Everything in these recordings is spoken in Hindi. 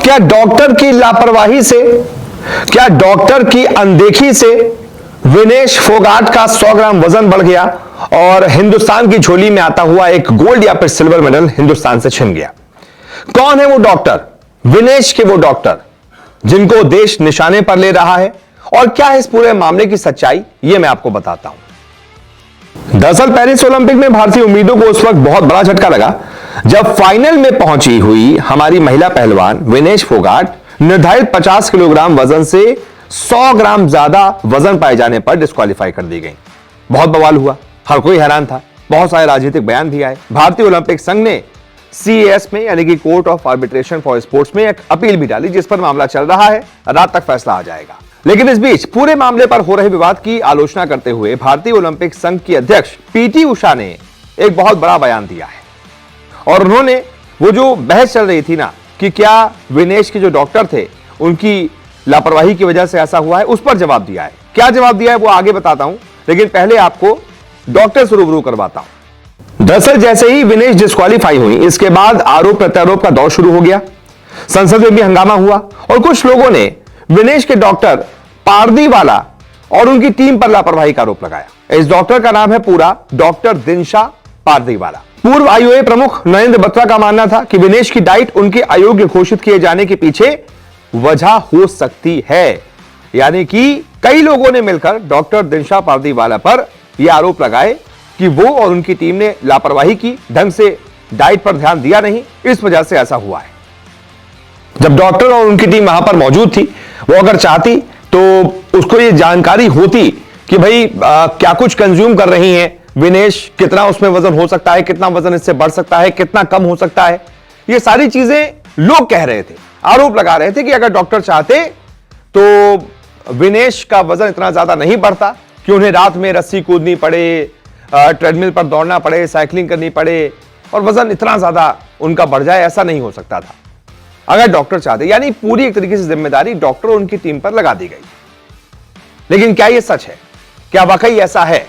क्या डॉक्टर की लापरवाही से, क्या डॉक्टर की अनदेखी से विनेश फोगाट का 100 ग्राम वजन बढ़ गया और हिंदुस्तान की झोली में आता हुआ एक गोल्ड या फिर सिल्वर मेडल हिंदुस्तान से छिन गया? कौन है वो डॉक्टर, विनेश के वो डॉक्टर जिनको देश निशाने पर ले रहा है, और क्या है इस पूरे मामले की सच्चाई, ये मैं आपको बताता हूं। दरअसल पेरिस ओलंपिक में भारतीय उम्मीदों को उस वक्त बहुत बड़ा झटका लगा जब फाइनल में पहुंची हुई हमारी महिला पहलवान विनेश फोगाट निर्धारित 50 किलोग्राम वजन से 100 ग्राम ज्यादा वजन पाए जाने पर डिस्क्वालीफाई कर दी गई। बहुत बवाल हुआ, हर कोई हैरान था, बहुत सारे राजनीतिक बयान भी आए। भारतीय ओलंपिक संघ ने CAS में यानी कि court of arbitration for sports में एक अपील भी डाली जिस पर मामला चल रहा है, रात तक फैसला आ जाएगा। लेकिन इस बीच पूरे मामले पर हो रहे विवाद की आलोचना करते हुए भारतीय ओलंपिक संघ की अध्यक्ष PT उषा ने एक बहुत बड़ा बयान दिया है और उन्होंने वो जो बहस चल रही थी ना कि क्या विनेश के जो डॉक्टर थे उनकी लापरवाही की वजह से ऐसा हुआ है, उस पर जवाब दिया है। क्या जवाब दिया है वो आगे बताता हूं, लेकिन पहले आपको डॉक्टर से रूबरू करवाता हूं। दरअसल जैसे ही विनेश डिस्क्वालीफाई हुई, इसके बाद आरोप प्रत्यारोप का दौर शुरू हो गया। संसद में भी हंगामा हुआ और कुछ लोगों ने विनेश के डॉक्टर पारदीवाला और उनकी टीम पर लापरवाही का आरोप लगाया। इस डॉक्टर का नाम है पूरा डॉक्टर दिनशा पारदीवाला। पूर्व IOA प्रमुख नरेंद्र बत्रा का मानना था कि विनेश की डाइट उनके अयोग्य घोषित किए जाने के पीछे वजह हो सकती है, यानी कि कई लोगों ने मिलकर डॉक्टर दिनशा पारदीवाला पर यह आरोप लगाए कि वो और उनकी टीम ने लापरवाही की, ढंग से डाइट पर ध्यान दिया नहीं, इस वजह से ऐसा हुआ है। जब डॉक्टर और उनकी टीम वहां पर मौजूद थी, वो अगर चाहती तो उसको ये जानकारी होती कि भाई क्या कुछ कंज्यूम कर रही हैं विनेश, कितना उसमें वजन हो सकता है, कितना वजन इससे बढ़ सकता है, कितना कम हो सकता है, ये सारी चीजें लोग कह रहे थे, आरोप लगा रहे थे कि अगर डॉक्टर चाहते तो विनेश का वजन इतना ज्यादा नहीं बढ़ता कि उन्हें रात में रस्सी कूदनी पड़े, ट्रेडमिल पर दौड़ना पड़े, साइकिलिंग करनी पड़े और वजन इतना ज्यादा उनका बढ़ जाए, ऐसा नहीं हो सकता था अगर डॉक्टर चाहते। यानी पूरी एक तरीके से जिम्मेदारी डॉक्टर और उनकी टीम पर लगा दी गई। लेकिन क्या यह सच है? क्या वाकई ऐसा है?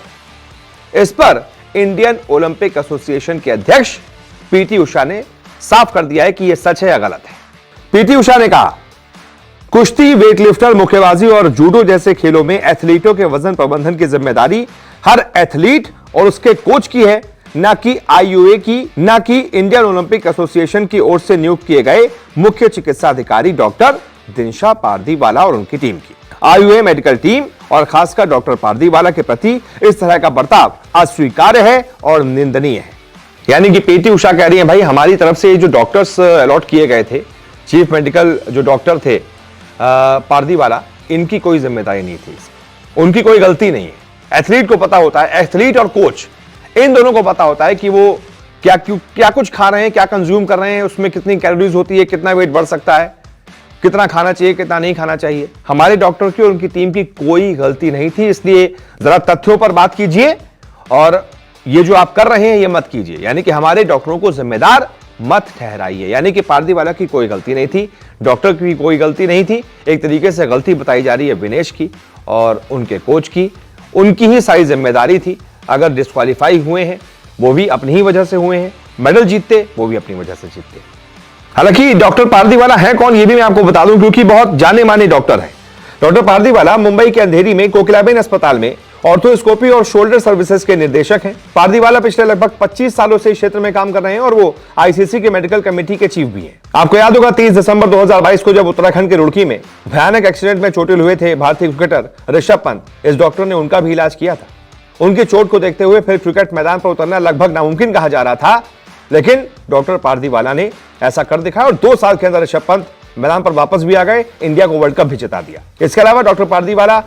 इस पर इंडियन ओलंपिक एसोसिएशन के अध्यक्ष PT उषा ने साफ कर दिया है कि यह सच है या गलत है। PT उषा ने कहा, कुश्ती, वेटलिफ्टर, मुक्केबाजी और जूडो जैसे खेलों में एथलीटों के वजन प्रबंधन की जिम्मेदारी हर एथलीट और उसके कोच की है, ना कि IOA की, ना कि इंडियन ओलंपिक एसोसिएशन की ओर से नियुक्त किए गए मुख्य चिकित्सा अधिकारी डॉक्टर दिनशा पारदीवाला और उनकी टीम की। IOA मेडिकल टीम और खासकर डॉक्टर पारदीवाला के प्रति इस तरह का बर्ताव अस्वीकार्य है और निंदनीय है। यानी कि PT उषा कह रही है, भाई हमारी तरफ से जो डॉक्टर्स अलॉट किए गए थे, चीफ मेडिकल जो डॉक्टर थे पारदीवाला, इनकी कोई जिम्मेदारी नहीं थी, उनकी कोई गलती नहीं है। एथलीट को पता होता है, एथलीट और कोच इन दोनों को पता होता है कि वो क्या कुछ खा रहे हैं, क्या कंज्यूम कर रहे हैं, उसमें कितनी कैलोरीज होती है, कितना वेट बढ़ सकता है, कितना खाना चाहिए, कितना नहीं खाना चाहिए। हमारे डॉक्टर की और उनकी टीम की कोई गलती नहीं थी, इसलिए जरा तथ्यों पर बात कीजिए और ये जो आप कर रहे हैं ये मत कीजिए। यानी कि हमारे डॉक्टरों को जिम्मेदार मत ठहराइए। यानी कि पारदीवाला की कोई गलती नहीं थी, डॉक्टर की कोई गलती नहीं थी, एक तरीके से गलती बताई जा रही है विनेश की और उनके कोच की, उनकी ही सारी जिम्मेदारी थी। अगर डिस्क्वालीफाई हुए हैं वो भी अपनी ही वजह से हुए हैं, मेडल जीतते वो भी अपनी वजह से जीतते। हालांकि डॉक्टर पारदीवाला है कौन ये भी मैं आपको बता दूं, क्योंकि बहुत जाने माने डॉक्टर हैं। डॉक्टर पारदीवाला मुंबई के अंधेरी में कोकिलाबेन अस्पताल में ऑर्थोस्कोपी और शोल्डर सर्विसेज के निर्देशक हैं। पारदीवाला पिछले लगभग 25 सालों से इस क्षेत्र में काम कर रहे हैं और वो ICC के मेडिकल कमेटी के चीफ भी हैं। आपको याद होगा 30 दिसंबर 2022 को जब उत्तराखंड के रुड़की में भयानक एक्सीडेंट में चोटिल हुए थे भारतीय क्रिकेटर ऋषभ पंत, इस डॉक्टर ने उनका भी इलाज किया था। उनकी चोट को देखते हुए फिर क्रिकेट मैदान पर उतरना लगभग नामुमकिन कहा जा रहा था, लेकिन डॉक्टर पारदीवाला ने ऐसा कर दिखाया और 2 साल के अंदर ऋषभ पंत मैदान पर वापस भी आ गए, इंडिया को वर्ल्ड कप भी जिता दिया। इसके अलावा डॉक्टर पारदीवाला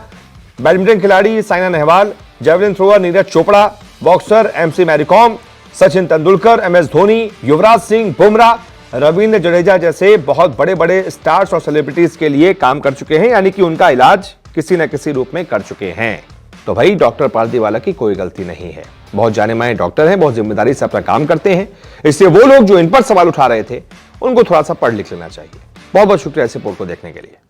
बैडमिंटन खिलाड़ी Saina Nehwal, javelin thrower Neeraj Chopra, boxer MC Mary Kom, Sachin Tendulkar, MS Dhoni, Yuvraj Singh, Bumrah, Ravindra Jadeja जैसे बहुत बड़े बड़े स्टार्स और सेलिब्रिटीज के लिए काम कर चुके हैं, यानी कि उनका इलाज किसी न किसी रूप में कर चुके हैं। तो भाई डॉक्टर पारदीवाला की कोई गलती नहीं है, बहुत जाने माने डॉक्टर हैं, बहुत जिम्मेदारी से अपना काम करते हैं। इसलिए वो लोग जो इन पर सवाल उठा रहे थे उनको थोड़ा सा पढ़ लिख लेना चाहिए। बहुत बहुत शुक्रिया इस रिपोर्ट को देखने के लिए।